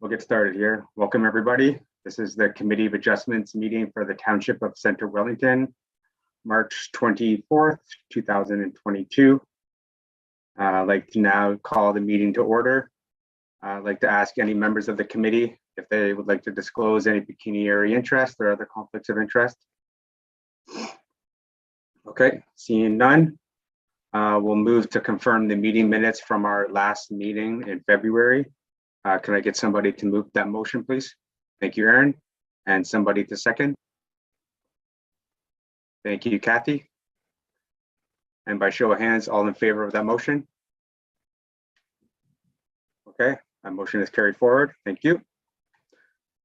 We'll get started here. Welcome, everybody. This is the Committee of Adjustments meeting for the Township of Center Wellington, March 24th, 2022. I'd like to now call the meeting to order. I'd like to ask any members of the committee if they would like to disclose any pecuniary interest or other conflicts of interest. Okay, seeing none, we'll move to confirm the meeting minutes from our last meeting in February. Can I get somebody to move that motion, please? Thank you, Aaron. And somebody to second. Thank you, Kathy. And by show of hands, all in favor of that motion? Okay, that motion is carried forward. Thank you.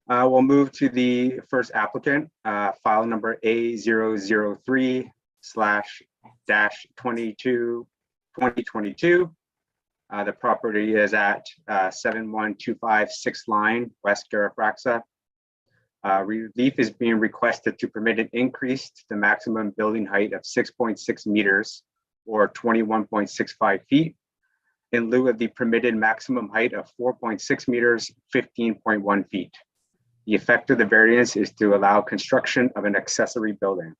We'll move to the first applicant, file number A003/-2022. The property is at 7125 6th Line, West Garafraxa. Relief is being requested to permit an increase to the maximum building height of 6.6 meters or 21.65 feet in lieu of the permitted maximum height of 4.6 meters, 15.1 feet. The effect of the variance is to allow construction of an accessory building.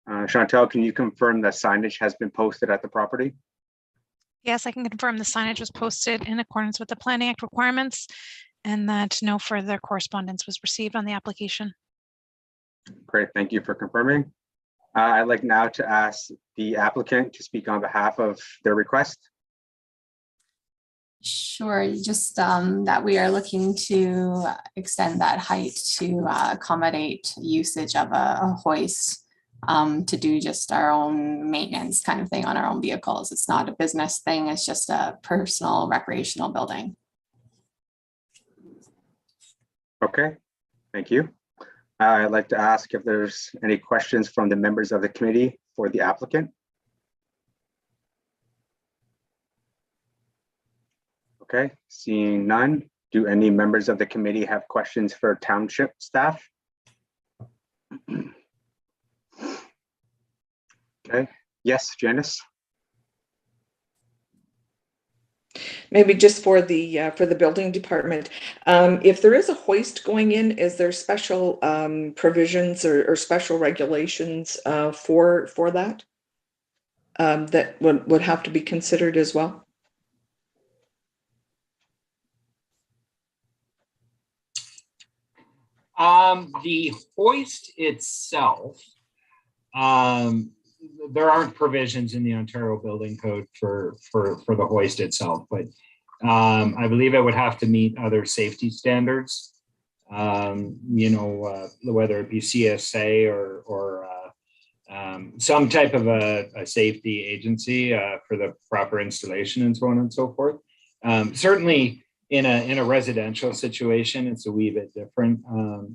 Chantel, can you confirm that signage has been posted at the property? Yes, I can confirm the signage was posted in accordance with the Planning Act requirements and that no further correspondence was received on the application. Great, thank you for confirming. I'd like now to ask the applicant to speak on behalf of their request. Sure, just that we are looking to extend that height to accommodate usage of a hoist to do just our own maintenance kind of thing on our own vehicles. It's not a business thing, it's just a personal recreational building. Okay, thank you. I'd like to ask if there's any questions from the members of the committee for the applicant. Okay, seeing none, do any members of the committee have questions for township staff? Okay, yes, Janice. Maybe just for the building department, if there is a hoist going in, is there special provisions or special regulations for that that would have to be considered as well? The hoist itself, there aren't provisions in the Ontario Building Code for the hoist itself, but I believe it would have to meet other safety standards, whether it be CSA or some type of a safety agency for the proper installation and so on and so forth. Certainly in a residential situation, it's a wee bit different.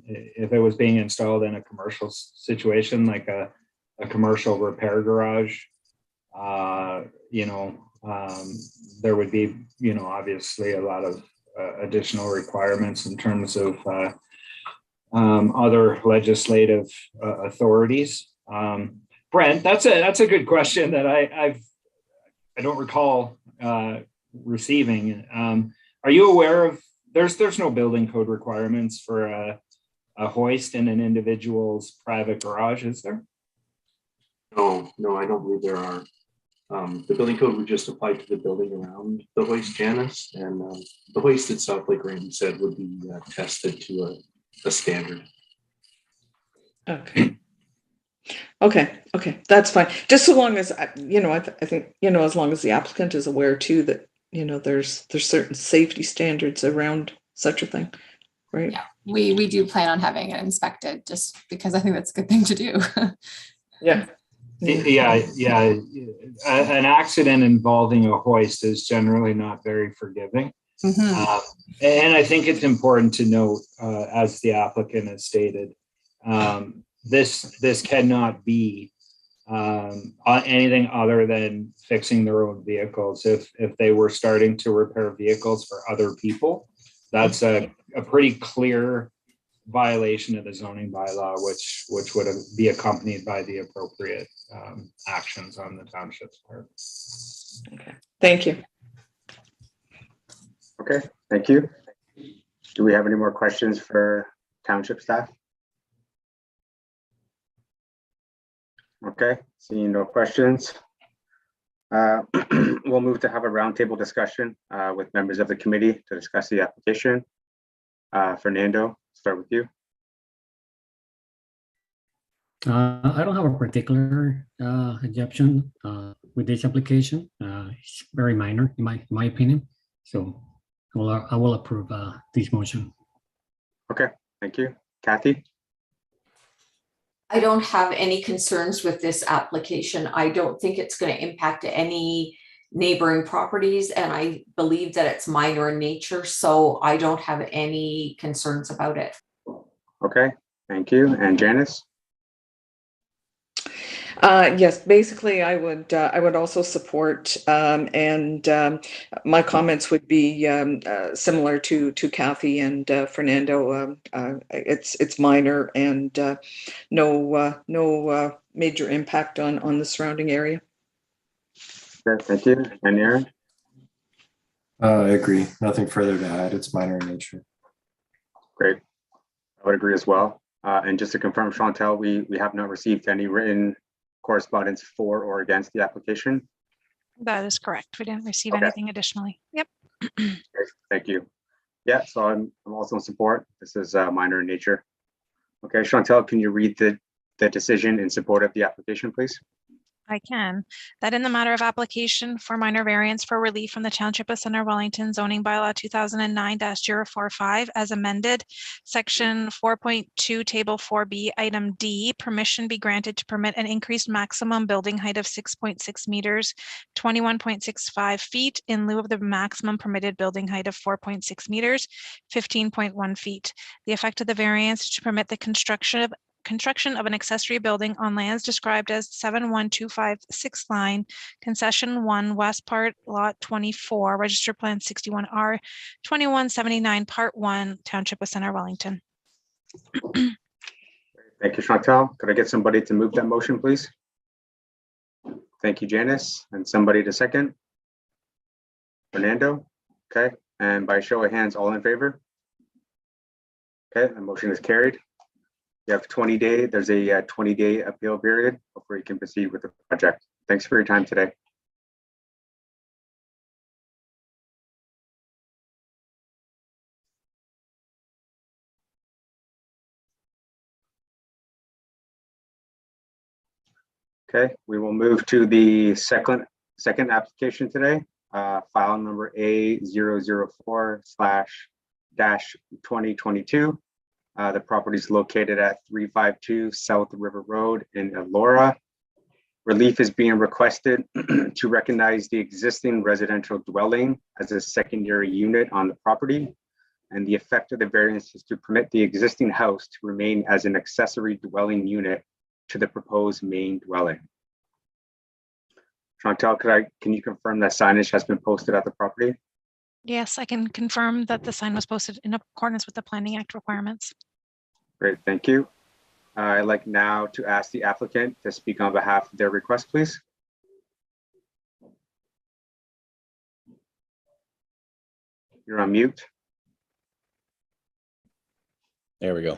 If it was being installed in a commercial situation, like a commercial repair garage, there would be, obviously a lot of additional requirements in terms of other legislative authorities. Brent, that's a good question that I don't recall receiving. Are you aware of, there's no building code requirements for a hoist in an individual's private garage, is there? No, I don't believe there are. The building code would just apply to the building around the hoist, Janice, and the hoist itself, like Randy said, would be tested to a standard. Okay, that's fine. Just so long as I think as long as the applicant is aware too that there's certain safety standards around such a thing, right? Yeah, we do plan on having it inspected just because I think that's a good thing to do. Yeah. An accident involving a hoist is generally not very forgiving. Mm-hmm. And I think it's important to note, as the applicant has stated, this cannot be anything other than fixing their own vehicles. If they were starting to repair vehicles for other people, that's a pretty clear violation of the zoning bylaw, which would be accompanied by the appropriate actions on the township's part. Okay, thank you. Okay, thank you. Do we have any more questions for township staff? Okay, seeing no questions. We'll move to have a roundtable discussion with members of the committee to discuss the application. Fernando, start with you. I don't have a particular objection with this application. It's very minor in my opinion. So I will approve this motion. Okay, thank you. Kathy? I don't have any concerns with this application. I don't think it's going to impact any neighboring properties, and I believe that it's minor in nature, so I don't have any concerns about it. Okay, thank you. And Janice? Yes, basically, I would also support, and my comments would be similar to Kathy and Fernando. It's minor and no major impact on the surrounding area. Okay, thank you. And Aaron? I agree. Nothing further to add. It's minor in nature. Great. I would agree as well. And just to confirm, Chantel, we have not received any written correspondence for or against the application. That is correct. We didn't receive Okay. anything additionally. Yep. Great, thank you. Yeah, so I'm also in support. This is minor in nature. Okay, Chantel, can you read the decision in support of the application, please? I can. That in the matter of application for minor variance for relief from the Township of Center Wellington zoning bylaw 2009-045 as amended, section 4.2 table 4B item D, permission be granted to permit an increased maximum building height of 6.6 meters, 21.65 feet in lieu of the maximum permitted building height of 4.6 meters, 15.1 feet. The effect of the variance is to permit the construction of an accessory building on lands described as 71256 line, concession 1, west part, lot 24, register plan 61R, 2179, part 1, Township of Center Wellington. Thank you, Chantel. Could I get somebody to move that motion, please? Thank you, Janice. And somebody to second? Fernando? Okay, and by show of hands, all in favor? Okay, the motion is carried. You have 20 days. There's a 20-day appeal period before you can proceed with the project. Thanks for your time today. Okay, we will move to the second application today, file number A004/2022. The property is located at 352 South River Road in Elora. Relief is being requested to recognize the existing residential dwelling as a secondary unit on the property. And the effect of the variance is to permit the existing house to remain as an accessory dwelling unit to the proposed main dwelling. Chantal, can you confirm that signage has been posted at the property? Yes, I can confirm that the sign was posted in accordance with the Planning Act requirements. Great, thank you. I'd like now to ask the applicant to speak on behalf of their request, please. You're on mute. There we go.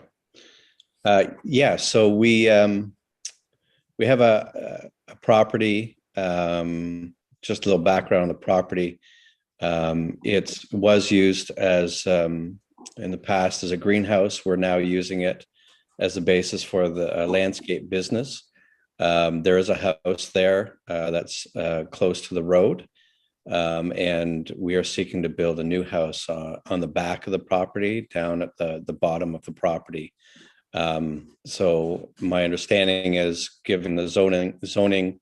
Yeah, so we have a property, just a little background on the property. It was used as, in the past, as a greenhouse. We're now using it as a basis for the landscape business. There is a house there that's close to the road. And we are seeking to build a new house on the back of the property, down at the bottom of the property. So my understanding is, given the zoning,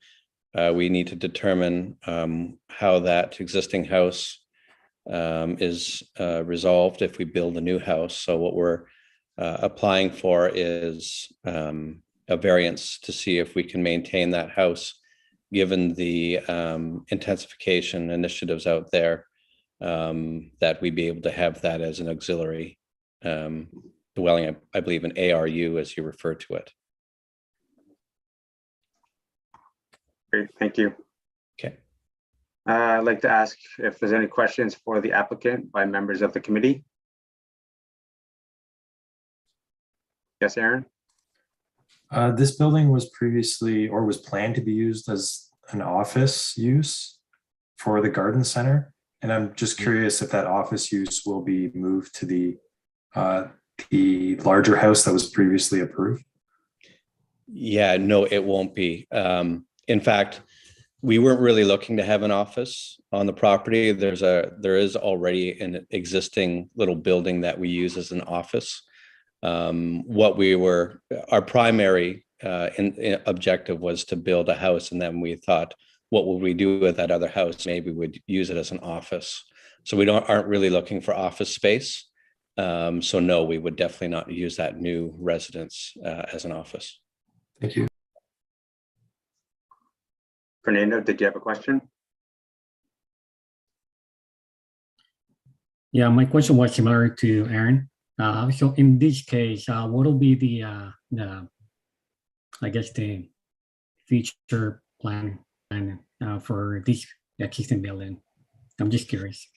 we need to determine how that existing house is resolved if we build a new house. So what we're applying for is a variance to see if we can maintain that house, given the intensification initiatives out there, that we be able to have that as an auxiliary dwelling, I believe an ARU, as you refer to it. Great, thank you. Okay. I'd like to ask if there's any questions for the applicant by members of the committee. Yes, Aaron? This building was previously or was planned to be used as an office use for the garden center. And I'm just curious if that office use will be moved to the larger house that was previously approved. Yeah, no, it won't be. In fact, we weren't really looking to have an office on the property. There is already an existing little building that we use as an office. Our primary objective was to build a house, and then we thought, what would we do with that other house? Maybe we'd use it as an office. So we aren't really looking for office space. So no, we would definitely not use that new residence as an office. Thank you. Fernando, did you have a question? Yeah, my question was similar to Aaron. So in this case, what will be the I guess the future plan for this existing building? I'm just curious.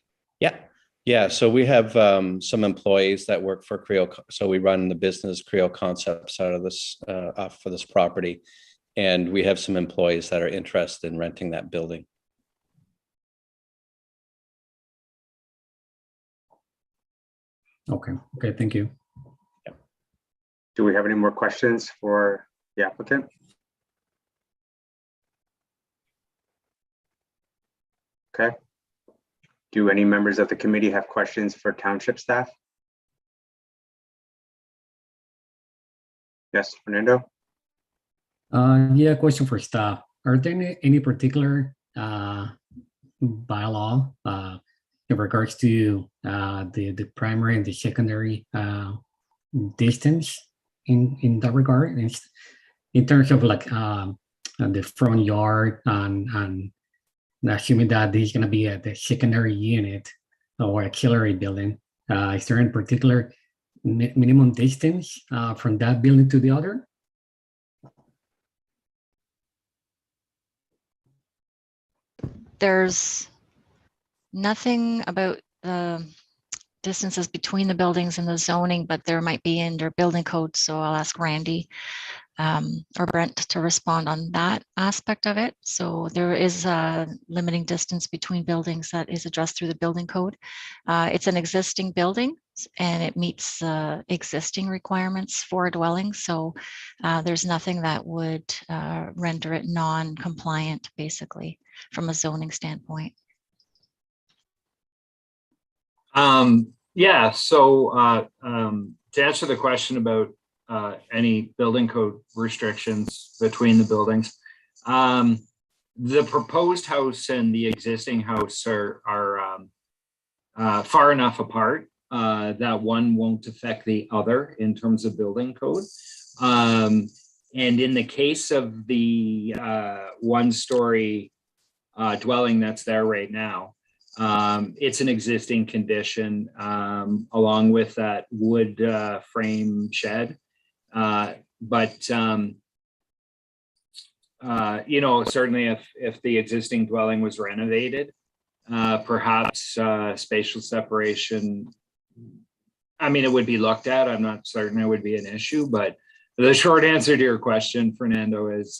Yeah. So we have some employees that work for Creo. So we run the business Creo Concepts out of this off for this property, and we have some employees that are interested in renting that building. Okay. Thank you. Do we have any more questions for the applicant? Okay. Do any members of the committee have questions for township staff? Yes, Fernando? Yeah, question for staff. Are there any particular bylaw in regards to the primary and the secondary distance in that regard? In terms of like the front yard and assuming that this is going to be the secondary unit or auxiliary building, is there in particular minimum distance from that building to the other? There's nothing about the distances between the buildings and the zoning, but there might be in their building code. So I'll ask Randy or Brent to respond on that aspect of it. So there is a limiting distance between buildings that is addressed through the building code. It's an existing building and it meets existing requirements for a dwelling. So there's nothing that would render it non-compliant, basically, from a zoning standpoint. Yeah, so to answer the question about any building code restrictions between the buildings, the proposed house and the existing house are far enough apart that one won't affect the other in terms of building code. And in the case of the one-story dwelling that's there right now, it's an existing condition along with that wood frame shed. But you know, certainly if the existing dwelling was renovated, perhaps spatial separation, I mean, it would be looked at. I'm not certain it would be an issue, but the short answer to your question, Fernando, is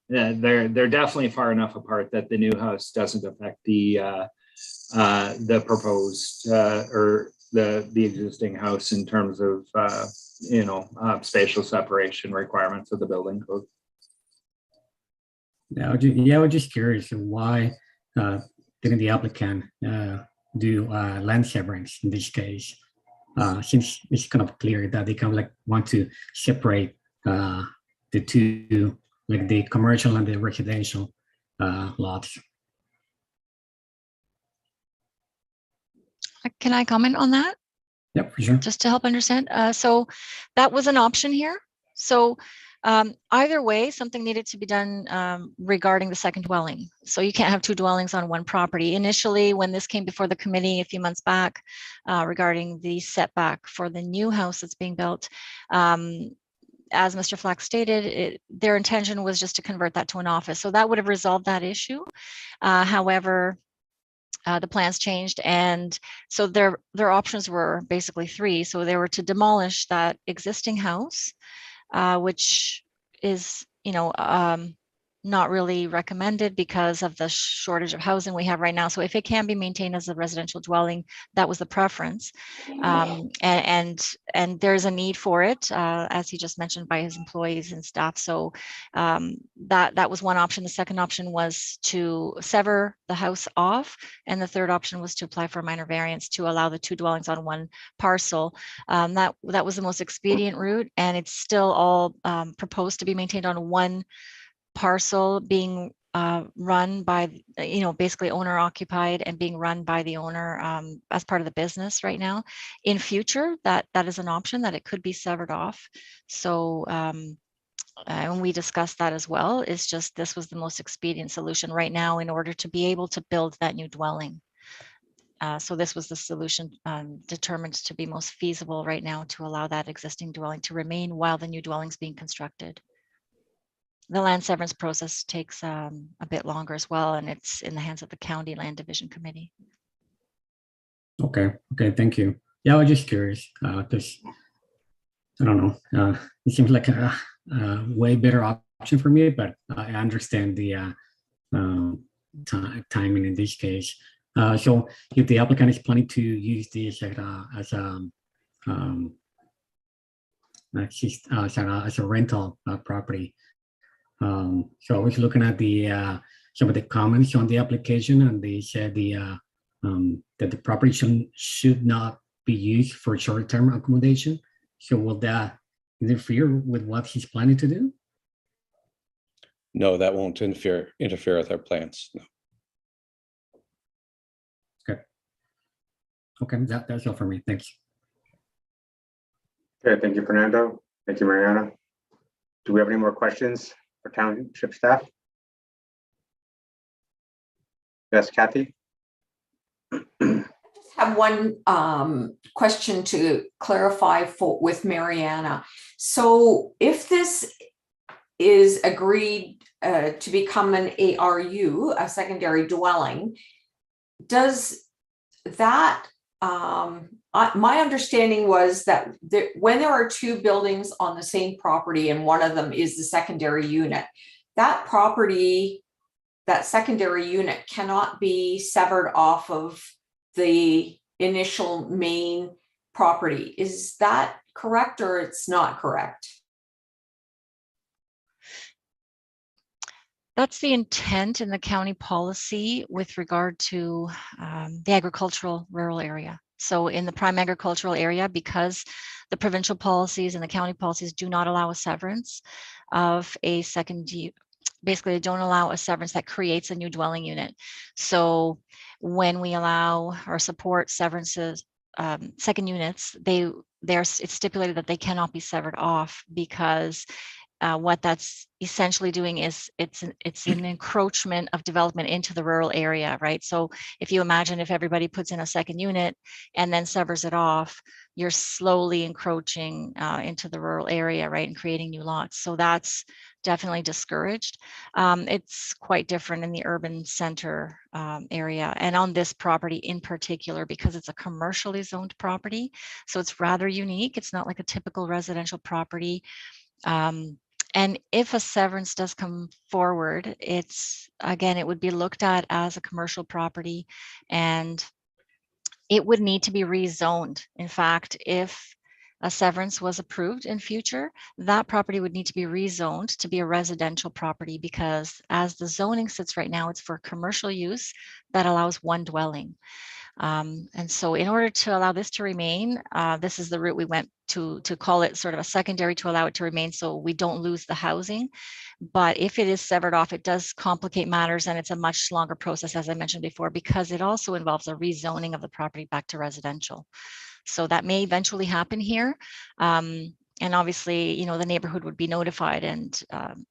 they're definitely far enough apart that the new house doesn't affect the proposed or the existing house in terms of you know, spatial separation requirements of the building code. Yeah, I was just curious why didn't the applicant do land severance in this case? Since it's kind of clear that they kind of like want to separate the two, like the commercial and the residential lots. Can I comment on that? Yep, for sure. Just to help understand. So that was an option here. So either way, something needed to be done regarding the second dwelling. So you can't have two dwellings on one property. Initially, when this came before the committee a few months back regarding the setback for the new house that's being built, as Mr. Flach stated, their intention was just to convert that to an office. So that would have resolved that issue. However, the plans changed, and so their options were basically three. So they were to demolish that existing house, which is, not really recommended because of the shortage of housing we have right now. So if it can be maintained as a residential dwelling, that was the preference. And there's a need for it, as he just mentioned, by his employees and staff. So that was one option. The second option was to sever the house off. And the third option was to apply for a minor variance to allow the two dwellings on one parcel. That was the most expedient route, and it's still all proposed to be maintained on one parcel, being run by, basically owner occupied and being run by the owner as part of the business right now. In future, that is an option, that it could be severed off. So and we discussed that as well. It's just this was the most expedient solution right now in order to be able to build that new dwelling. So this was the solution determined to be most feasible right now to allow that existing dwelling to remain while the new dwelling's being constructed. The land severance process takes a bit longer as well, and it's in the hands of the County Land Division Committee. Okay, thank you. Yeah, I was just curious, because I don't know, it seems like a way better option for me, but I understand the timing in this case. So if the applicant is planning to use this as a rental property, so I was looking at the some of the comments on the application, and they said that the property should not be used for short-term accommodation. So will that interfere with what he's planning to do? No, that won't interfere with our plans. No. Okay, that's all for me. Thanks. Okay, thank you, Fernando. Thank you, Mariana. Do we have any more questions for township staff? Yes, Kathy? I just have one question to clarify with Mariana. So if this is agreed to become an ARU, a secondary dwelling, does that, my understanding was that when there are two buildings on the same property and one of them is the secondary unit, that property, that secondary unit cannot be severed off of the initial main property. Is that correct, or it's not correct? That's the intent in the county policy with regard to the agricultural rural area. So in the prime agricultural area, because the provincial policies and the county policies do not allow a severance of a second, basically they don't allow a severance that creates a new dwelling unit. So when we allow or support severances, second units, it's stipulated that they cannot be severed off, because what that's essentially doing is it's an encroachment of development into the rural area, right? So if you imagine if everybody puts in a second unit and then severs it off, you're slowly encroaching into the rural area, right, and creating new lots. So that's definitely discouraged. It's quite different in the urban center area, and on this property in particular, because it's a commercially zoned property. So it's rather unique. It's not like a typical residential property. And if a severance does come forward, it would be looked at as a commercial property, and it would need to be rezoned. In fact, if a severance was approved in future, that property would need to be rezoned to be a residential property, because as the zoning sits right now, it's for commercial use that allows one dwelling. And so in order to allow this to remain, this is the route we went to call it sort of a secondary, to allow it to remain so we don't lose the housing. But if it is severed off, it does complicate matters, and it's a much longer process, as I mentioned before, because it also involves a rezoning of the property back to residential. So that may eventually happen here. And obviously, the neighborhood would be notified, and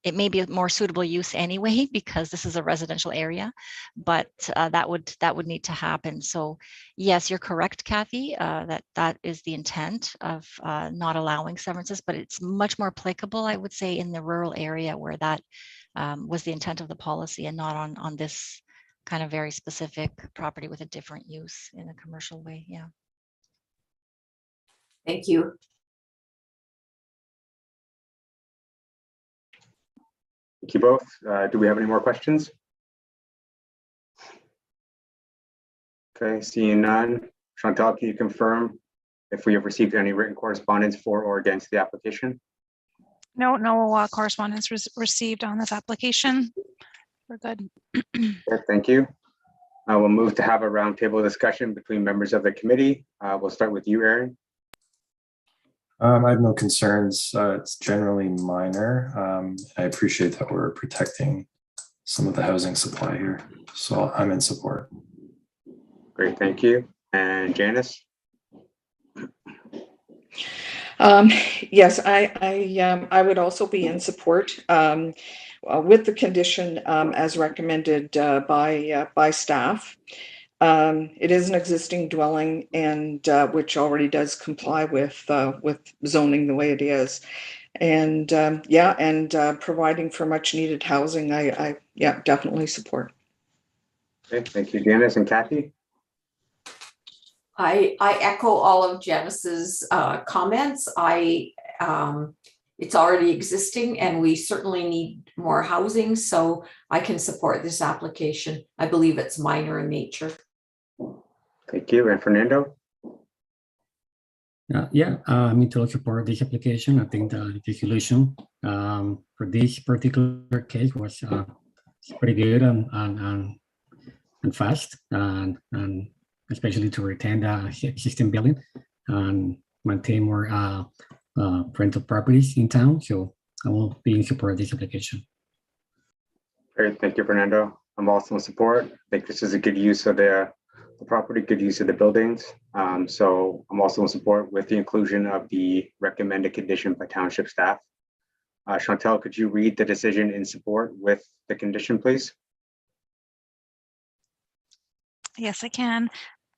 it may be a more suitable use anyway, because this is a residential area, but that would need to happen. So yes, you're correct, Kathy, that is the intent of not allowing severances, but it's much more applicable, I would say, in the rural area where that was the intent of the policy, and not on this kind of very specific property with a different use in a commercial way. Yeah. Thank you. Thank you both. Do we have any more questions? Okay, seeing none. Chantal, can you confirm if we have received any written correspondence for or against the application? No correspondence received on this application. We're good. Okay, thank you. We'll move to have a roundtable discussion between members of the committee. We'll start with you, Aaron. I have no concerns. It's generally minor. I appreciate that we're protecting some of the housing supply here. So I'm in support. Great, thank you. And Janice? Yes, I would also be in support with the condition as recommended by staff. It is an existing dwelling and which already does comply with zoning the way it is. And providing for much needed housing, I definitely support. Okay, thank you, Janice. And Kathy? I echo all of Janice's comments. It's already existing and we certainly need more housing, so I can support this application. I believe it's minor in nature. Thank you. And Fernando? I mean, to support this application. I think the solution for this particular case was pretty good and fast, and especially to retain the existing building and maintain more rental properties in town. So I will be in support of this application. Great, thank you, Fernando. I'm also in support. I think this is a good use of the property, good use of the buildings. So I'm also in support with the inclusion of the recommended condition by township staff. Chantal, could you read the decision in support with the condition, please? Yes, I can.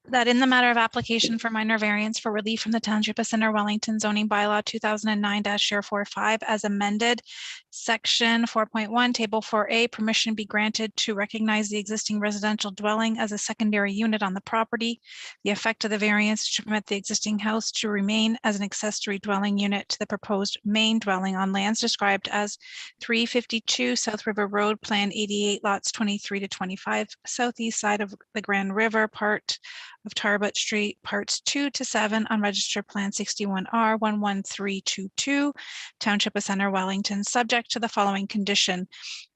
That in the matter of application for minor variance for relief from the Township of Center Wellington zoning bylaw 2009-045 as amended, section 4.1, table 4A, permission be granted to recognize the existing residential dwelling as a secondary unit on the property. The effect of the variance to permit the existing house to remain as an accessory dwelling unit to the proposed main dwelling on lands described as 352 South River Road, Plan 88, lots 23 to 25, southeast side of the Grand River, part of Tarbut Street, parts 2 to 7 on Register Plan 61R 11322, Township of Center Wellington, subject to the following condition: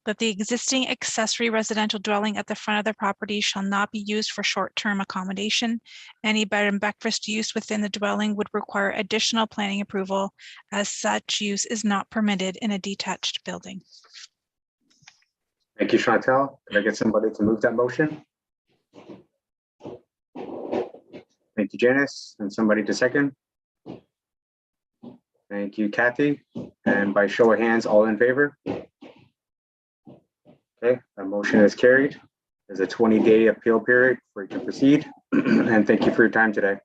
that the existing accessory residential dwelling at the front of the property shall not be used for short-term accommodation. Any bed and breakfast use within the dwelling would require additional planning approval, as such use is not permitted in a detached building. Thank you, Chantal. Can I get somebody to move that motion? Thank you, Janice, and somebody to second. Thank you, Kathy. And by show of hands, all in favor? Okay, the motion is carried. There's a 20-day appeal period for you to proceed. And thank you for your time today.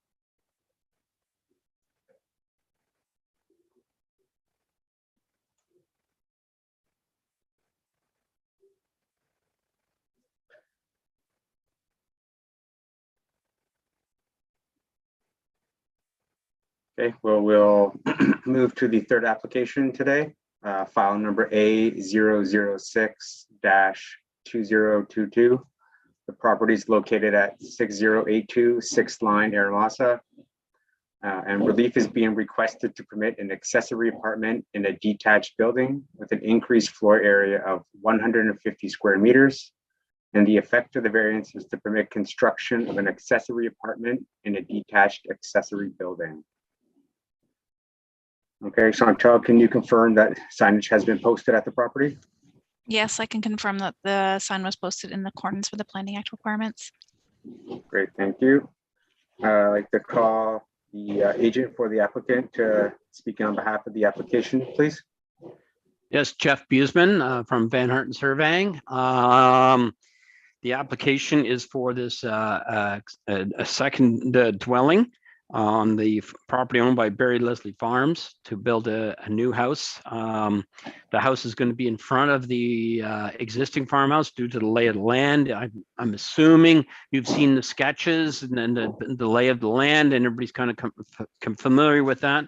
Okay, well, we'll move to the third application today, file number A006-2022. The property is located at 6082 6th Line, Eramosa, and relief is being requested to permit an accessory apartment in a detached building with an increased floor area of 150 square meters. And the effect of the variance is to permit construction of an accessory apartment in a detached accessory building. Okay, Chantal, can you confirm that signage has been posted at the property? Yes, I can confirm that the sign was posted in accordance with the Planning Act requirements. Great, thank you. I'd like to call the agent for the applicant to speak on behalf of the application, please. Yes, Jeff Buesman from Van Harten Surveying. The application is for this a second dwelling on the property owned by Barry Leslie Farms to build a new house. The house is going to be in front of the existing farmhouse due to the lay of the land. I'm assuming you've seen the sketches and then the lay of the land, and everybody's kind of familiar with that.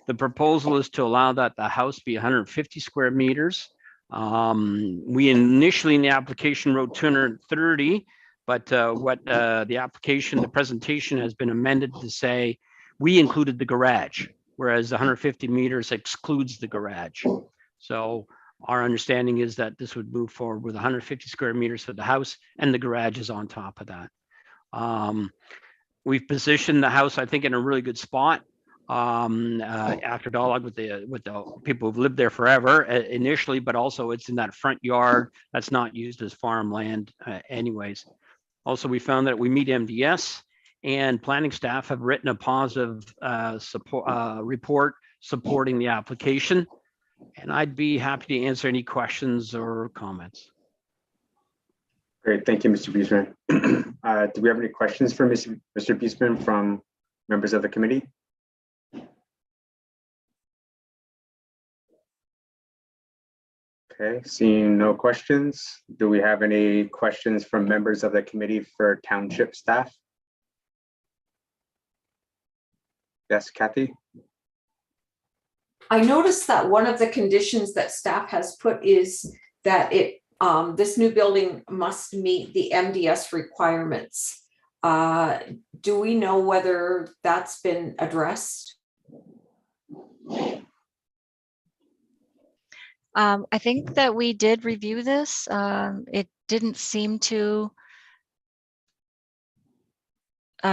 The proposal is to allow that the house be 150 square meters. We initially in the application wrote 230, but the presentation has been amended to say we included the garage, whereas 150 meters excludes the garage. So our understanding is that this would move forward with 150 square meters for the house, and the garage is on top of that. We've positioned the house, I think, in a really good spot. After dialogue with the people who've lived there forever initially, but also it's in that front yard that's not used as farmland anyways. Also, we found that we meet MDS, and planning staff have written a positive report supporting the application. And I'd be happy to answer any questions or comments. Great, thank you, Mr. Biesman. Do we have any questions for Mr. Biesman from members of the committee? Okay, seeing no questions, do we have any questions from members of the committee for township staff? Yes, Kathy? I noticed that one of the conditions that staff has put is that this new building must meet the MDS requirements. Do we know whether that's been addressed? I think that we did review this. It didn't seem to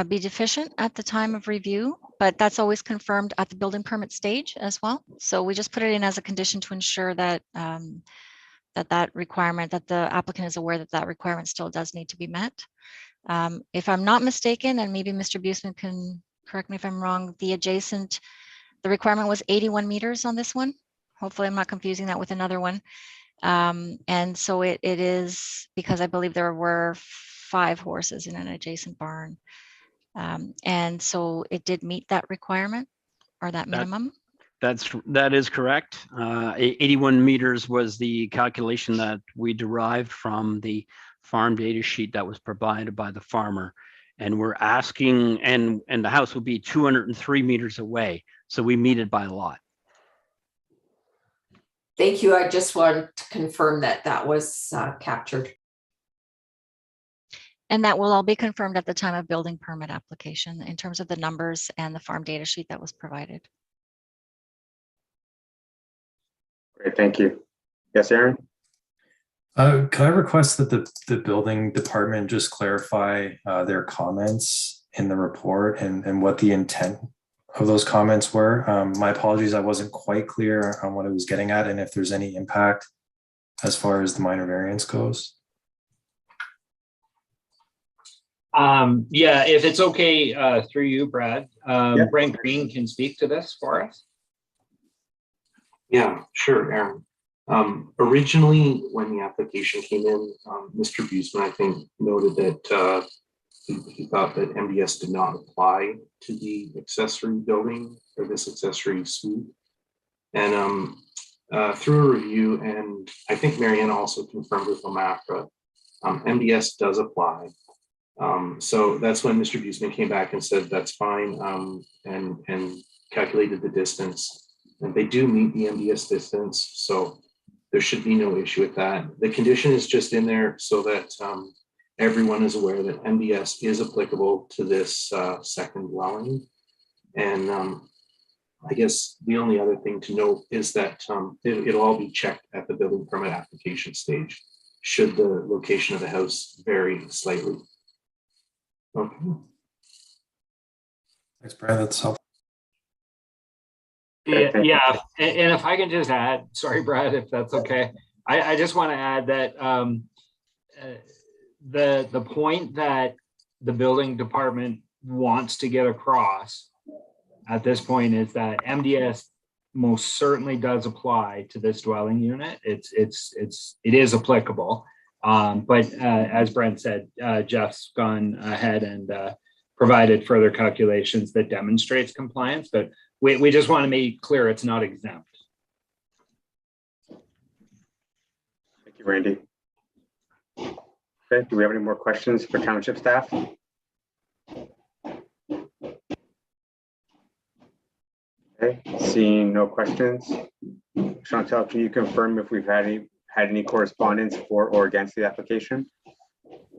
be deficient at the time of review, but that's always confirmed at the building permit stage as well. So we just put it in as a condition to ensure that that requirement, that the applicant is aware that that requirement still does need to be met. If I'm not mistaken, and maybe Mr. Biesman can correct me if I'm wrong, the requirement was 81 meters on this one. Hopefully I'm not confusing that with another one. And so it is, because I believe there were 5 horses in an adjacent barn. And so it did meet that requirement or that minimum. That is correct. 81 meters was the calculation that we derived from the farm data sheet that was provided by the farmer. And we're asking, and the house will be 203 meters away. So we meet it by a lot. Thank you. I just wanted to confirm that that was captured. And that will all be confirmed at the time of building permit application in terms of the numbers and the farm data sheet that was provided. Great, thank you. Yes, Aaron? Could I request that the building department just clarify their comments in the report and what the intent of those comments were? My apologies, I wasn't quite clear on what I was getting at and if there's any impact as far as the minor variance goes. Yeah, if it's okay through you, Brad, Yep. Brent Green can speak to this for us. Yeah, sure, Aaron. Originally, when the application came in, Mr. Biesman, I think, noted that he thought that MDS did not apply to the accessory building or this accessory suite. And through a review, and I think Marianne also confirmed with OMAFRA, MDS does apply. So that's when Mr. Biesman came back and said that's fine, and calculated the distance. And they do meet the MDS distance, so there should be no issue with that. The condition is just in there so that everyone is aware that MDS is applicable to this second dwelling. And I guess the only other thing to note is that it'll all be checked at the building permit application stage, should the location of the house vary slightly. Okay. Thanks, Brad. That's helpful. Yeah, and if I can just add, sorry, Brad, if that's okay. I just want to add that the point that the building department wants to get across at this point is that MDS most certainly does apply to this dwelling unit. It is applicable. But as Brent said, Jeff's gone ahead and provided further calculations that demonstrates compliance, but we just want to make clear it's not exempt. Thank you, Randy. Okay, do we have any more questions for township staff? Okay, seeing no questions. Chantel, can you confirm if we've had any correspondence for or against the application?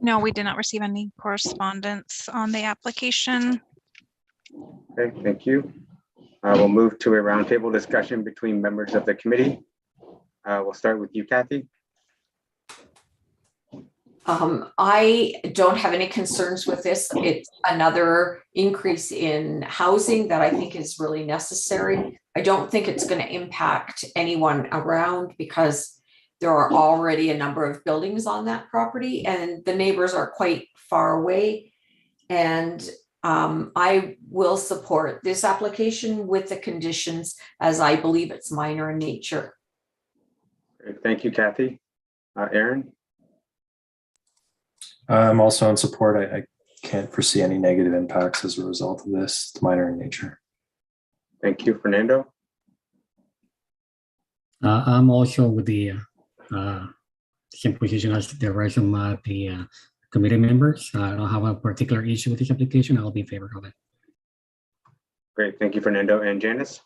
No, we did not receive any correspondence on the application. Okay, thank you. We'll move to a roundtable discussion between members of the committee. We'll start with you, Kathy. I don't have any concerns with this. It's another increase in housing that I think is really necessary. I don't think it's going to impact anyone around because there are already a number of buildings on that property and the neighbors are quite far away. And I will support this application with the conditions as I believe it's minor in nature. Great, thank you, Kathy. Aaron? I'm also in support. I can't foresee any negative impacts as a result of this. It's minor in nature. Thank you, Fernando. I'm also with the same position as the rest of the committee members. I don't have a particular issue with this application. I'll be in favor of it. Great, thank you, Fernando. And Janice?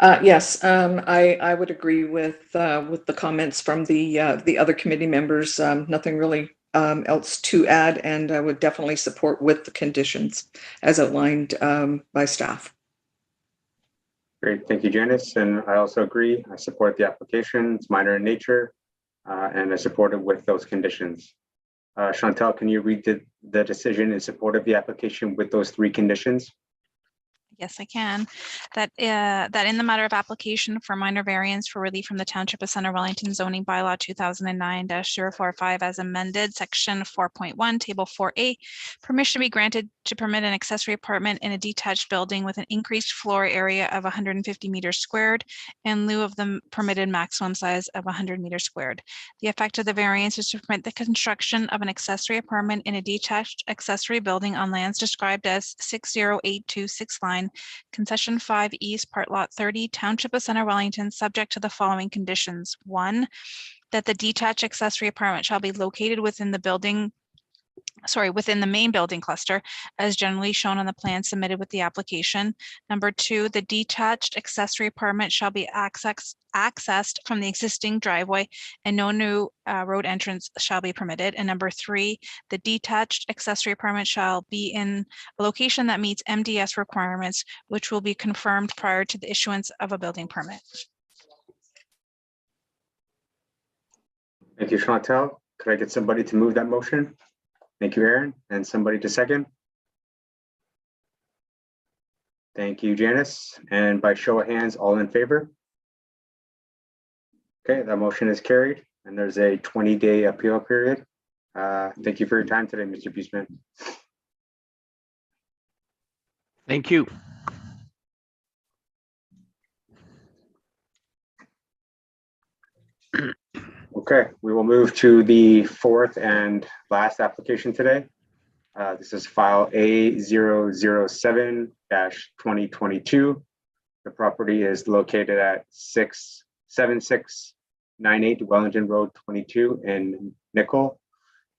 Yes, I would agree with the comments from the other committee members. Nothing really else to add, and I would definitely support with the conditions as outlined by staff. Great, thank you, Janice. And I also agree. I support the application. It's minor in nature, and I support it with those conditions. Chantel, can you read the decision in support of the application with those 3 conditions? Yes, I can. That in the matter of application for minor variance for relief from the Township of Center Wellington zoning bylaw 2009-045 as amended, section 4.1, table 4A, permission be granted to permit an accessory apartment in a detached building with an increased floor area of 150 meters squared in lieu of the permitted maximum size of 100 meters squared. The effect of the variance is to permit the construction of an accessory apartment in a detached accessory building on lands described as 60826 line, concession 5 East, part lot 30, Township of Center Wellington, subject to the following conditions. 1, that the detached accessory apartment shall be located within the main building cluster, as generally shown on the plan submitted with the application. Number 2, the detached accessory apartment shall be accessed from the existing driveway and no new road entrance shall be permitted. And number 3, the detached accessory apartment shall be in a location that meets MDS requirements, which will be confirmed prior to the issuance of a building permit. Thank you, Chantel. Could I get somebody to move that motion? Thank you, Aaron. And somebody to second? Thank you, Janice. And by show of hands, all in favor? Okay, that motion is carried. And there's a 20-day appeal period. Thank you for your time today, Mr. Buseman. Thank you. Okay, we will move to the 4th and last application today. This is file A007-2022. The property is located at 67698 Wellington Road 22 in Nickel.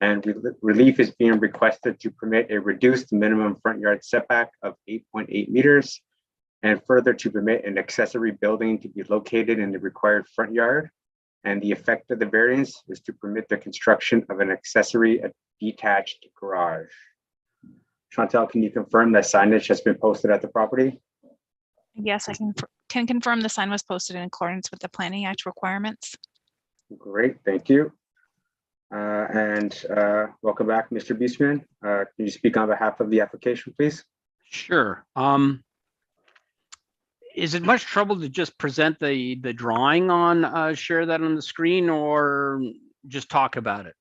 And relief is being requested to permit a reduced minimum front yard setback of 8.8 meters and further to permit an accessory building to be located in the required front yard. And the effect of the variance is to permit the construction of an accessory detached garage. Chantel, can you confirm that signage has been posted at the property? Yes, I can confirm the sign was posted in accordance with the Planning Act requirements. Great, thank you. Welcome back, Mr. Buseman. Can you speak on behalf of the application, please? Sure. Is it much trouble to just present the drawing on, share that on the screen, or just talk about it?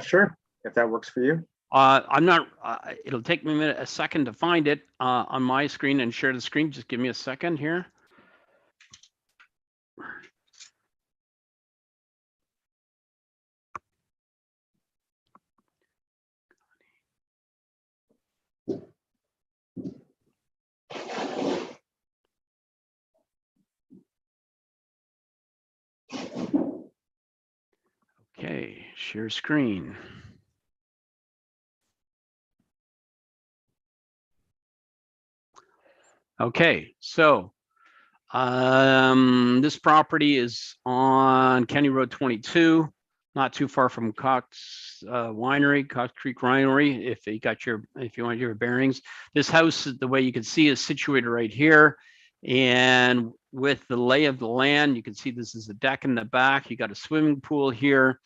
Sure, if that works for you. I'm not, it'll take me a second to find it on my screen and share the screen. Just give me a second here. Okay, share screen. Okay, so this property is on County Road 22, not too far from Cox Winery, Cox Creek Winery. If you want your bearings, this house, the way you can see, is situated right here. And with the lay of the land, you can see this is a deck in the back. You got a swimming pool here.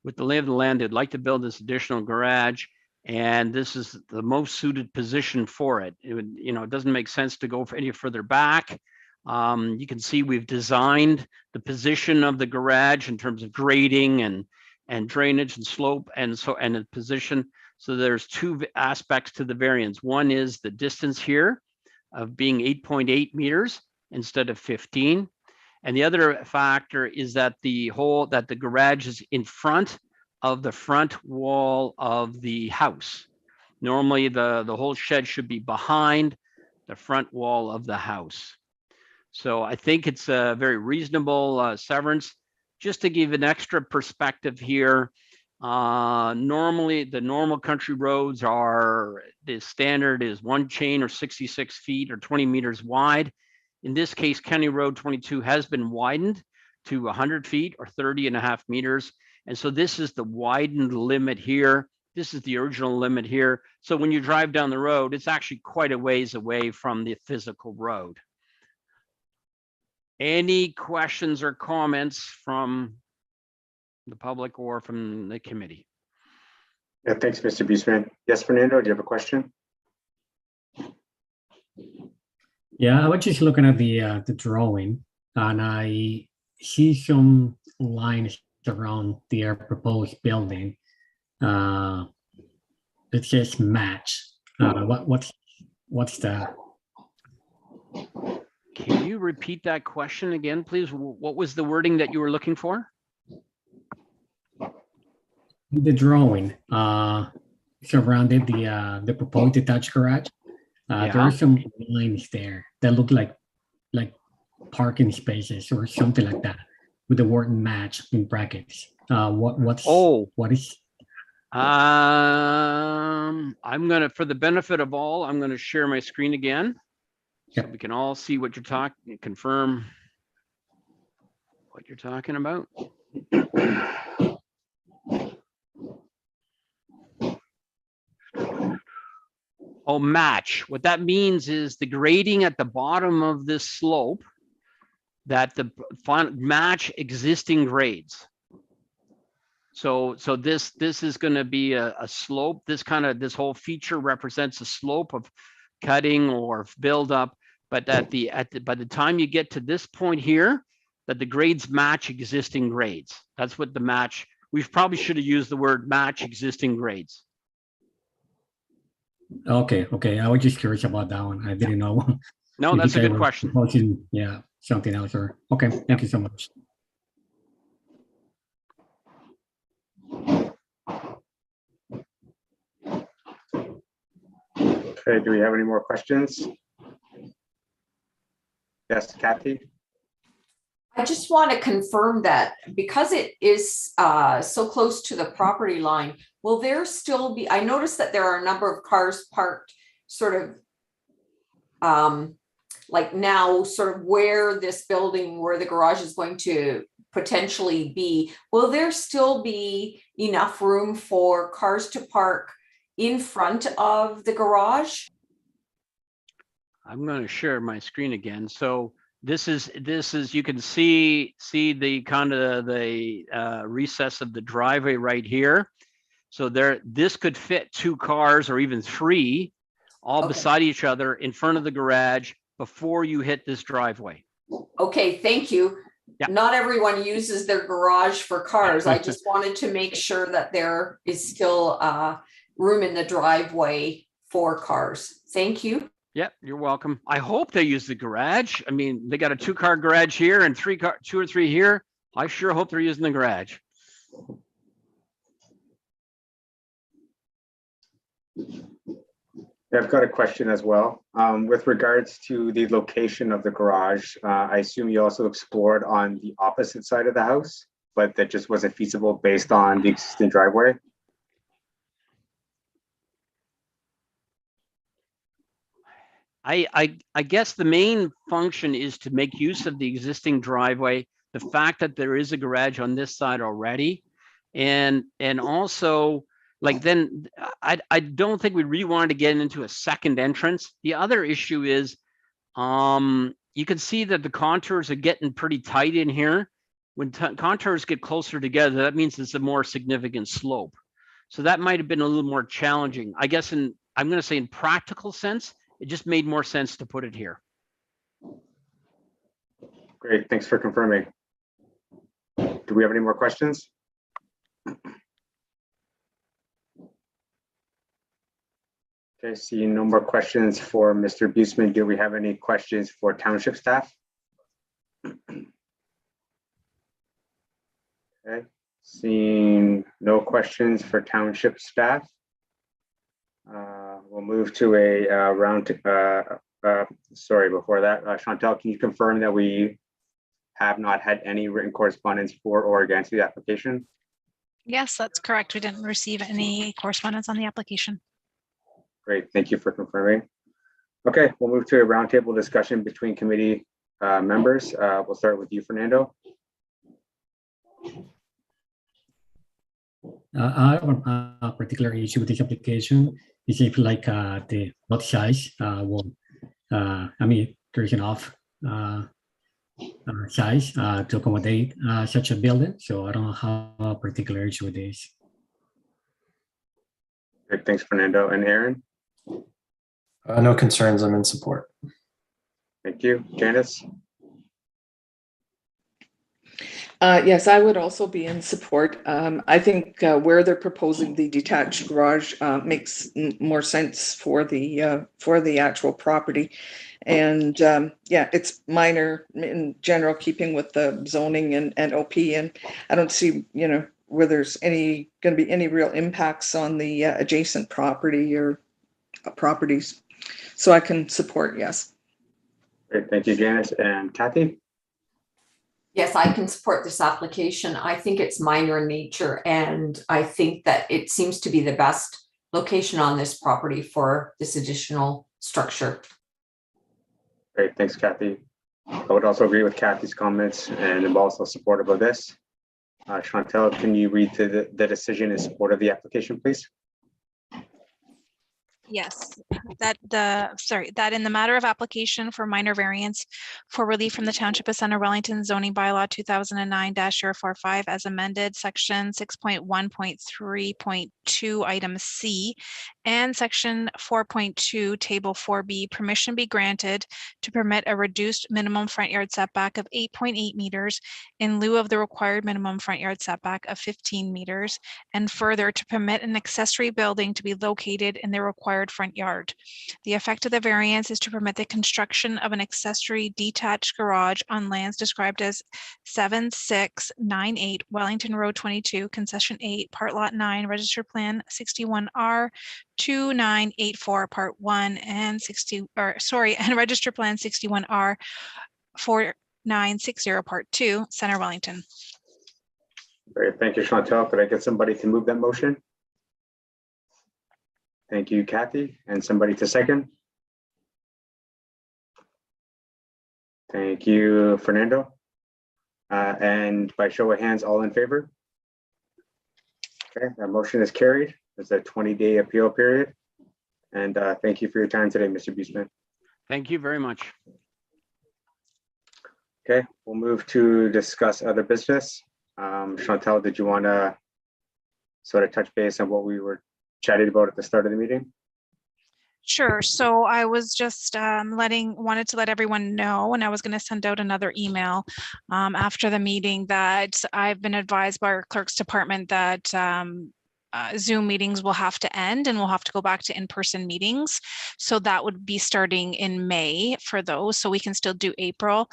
With the lay of the land, they'd like to build this additional garage, and this is the most suited position for it. It would, it doesn't make sense to go any further back. You can see we've designed the position of the garage in terms of grading and drainage and slope and the position. So there's two aspects to the variance. One is the distance here of being 8.8 meters instead of 15. And the other factor is that the garage is in front of the front wall of the house. Normally the whole shed should be behind the front wall of the house. So I think it's a very reasonable severance. Just to give an extra perspective here, normally the normal country roads are, the standard is one chain or 66 feet or 20 meters wide. In this case, County Road 22 has been widened to 100 feet or 30.5 meters. And so this is the widened limit here. This is the original limit here. So when you drive down the road, it's actually quite a ways away from the physical road. Any questions or comments from the public or from the committee? Yeah, thanks, Mr. Buseman. Yes, Fernando, do you have a question? Yeah, I was just looking at the drawing, and I see some lines around the proposed building. It says match. What's that? Can you repeat that question again, please? What was the wording that you were looking for? The drawing surrounded the proposed detached garage. There are some lines there that look like parking spaces or something like that, with the word match in brackets. What is? I'm gonna, for the benefit of all, I'm gonna share my screen again. So we can all see what you're talking, confirm what you're talking about. Oh, match. What that means is the grading at the bottom of this slope, that the final match existing grades. So this is going to be a slope. This whole feature represents a slope of cutting or build up. But by the time you get to this point here, that the grades match existing grades. That's what the match. We probably should have used the word match existing grades. Okay. I was just curious about that one. I didn't know. No, that's a good question. Yeah, something else. Or okay, thank you so much. Okay, do we have any more questions? Yes, Kathy? I just want to confirm that because it is so close to the property line, will there still be, I noticed that there are a number of cars parked sort of like now, sort of where this building, where the garage is going to potentially be. Will there still be enough room for cars to park in front of the garage? I'm going to share my screen again. So this is you can see the kind of the recess of the driveway right here. So this could fit 2 cars or even 3 all beside each other in front of the garage before you hit this driveway. Okay, thank you. Yeah. Not everyone uses their garage for cars. I just wanted to make sure that there is still room in the driveway for cars. Thank you. Yeah, you're welcome. I hope they use the garage. I mean, they got a 2-car garage here and 2 or 3 here. I sure hope they're using the garage. I've got a question as well. With regards to the location of the garage, I assume you also explored on the opposite side of the house? but that just wasn't feasible based on the existing driveway? I guess the main function is to make use of the existing driveway, the fact that there is a garage on this side already. And also, like, then I don't think we really wanted to get into a second entrance. The other issue is, you can see that the contours are getting pretty tight in here. When contours get closer together, that means it's a more significant slope. So that might have been a little more challenging. I guess I'm going to say in practical sense, it just made more sense to put it here. Great, thanks for confirming. Do we have any more questions? Okay, seeing no more questions for Mr. Buseman, do we have any questions for township staff? Okay, seeing no questions for township staff. We'll move to a sorry, before that, Chantal, can you confirm that we have not had any written correspondence for or against the application? Yes, that's correct. We didn't receive any correspondence on the application. Great, thank you for confirming. Okay, we'll move to a roundtable discussion between committee members. We'll start with you, Fernando. I have a particular issue with this application. Is if like the lot size will, I mean, there's enough size to accommodate such a building. So I don't have a particular issue with this. Great, thanks, Fernando. And Aaron? No concerns. I'm in support. Thank you. Janice? Yes, I would also be in support. I think where they're proposing the detached garage makes more sense for the actual property. And yeah, it's minor in general, keeping with the zoning and OP. And I don't see, where there's going to be any real impacts on the adjacent property or properties. So I can support, yes. Great, thank you, Janice. And Kathy? Yes, I can support this application. I think it's minor in nature, and I think that it seems to be the best location on this property for this additional structure. Great, thanks, Kathy. I would also agree with Kathy's comments, and I'm also supportive of this. Chantal, can you read the decision in support of the application, please? Yes, that in the matter of application for minor variance for relief from the Township of Center Wellington zoning bylaw 2009-045 as amended, section 6.1.3.2 item C and section 4.2 table 4B, permission be granted to permit a reduced minimum front yard setback of 8.8 meters in lieu of the required minimum front yard setback of 15 meters, and further to permit an accessory building to be located in the required front yard. The effect of the variance is to permit the construction of an accessory detached garage on lands described as 7698 Wellington Road 22, Concession 8, Part Lot 9, Register Plan 61R 2984, Part 1 and and Register Plan 61R 4960, Part 2, Center Wellington. Great, thank you, Chantal. Could I get somebody to move that motion? Thank you, Kathy, and somebody to second. Thank you, Fernando. And by show of hands, all in favor? Okay, that motion is carried. It's a 20-day appeal period. And thank you for your time today, Mr. Buseman. Thank you very much. Okay, we'll move to discuss other business. Chantal, did you want to sort of touch base on what we were chatting about at the start of the meeting? Sure. So I was just wanted to let everyone know, and I was going to send out another email after the meeting, that I've been advised by our clerk's department that Zoom meetings will have to end and we'll have to go back to in-person meetings. So that would be starting in May for those. So we can still do April.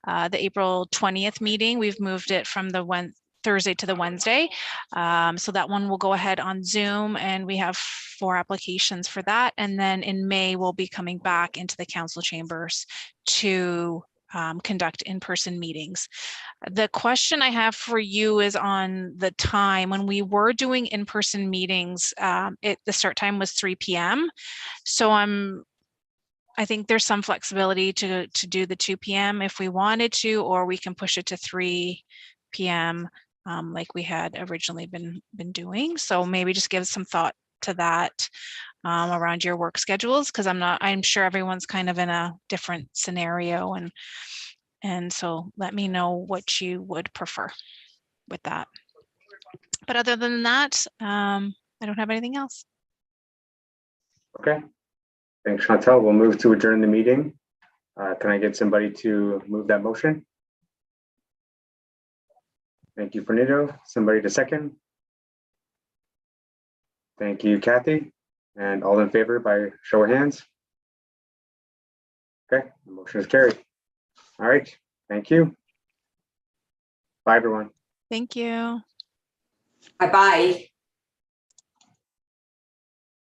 The April 20th meeting, we've moved it from the Thursday to the Wednesday. So that one will go ahead on Zoom, and we have 4 applications for that. And then in May, we'll be coming back into the council chambers to conduct in-person meetings. The question I have for you is on the time. When we were doing in-person meetings, the start time was 3 p.m. So I think there's some flexibility to do the 2 p.m. if we wanted to, or we can push it to 3 p.m. Like we had originally been doing. So maybe just give some thought to that around your work schedules, because I'm sure everyone's kind of in a different scenario, and so let me know what you would prefer with that. But other than that, I don't have anything else. Okay. Thanks, Chantel. We'll move to adjourn the meeting. Can I get somebody to move that motion? Thank you, Fernando. Somebody to second? Thank you, Kathy. And all in favor by show of hands? Okay, the motion is carried. All right, thank you. Bye, everyone. Thank you. Bye-bye.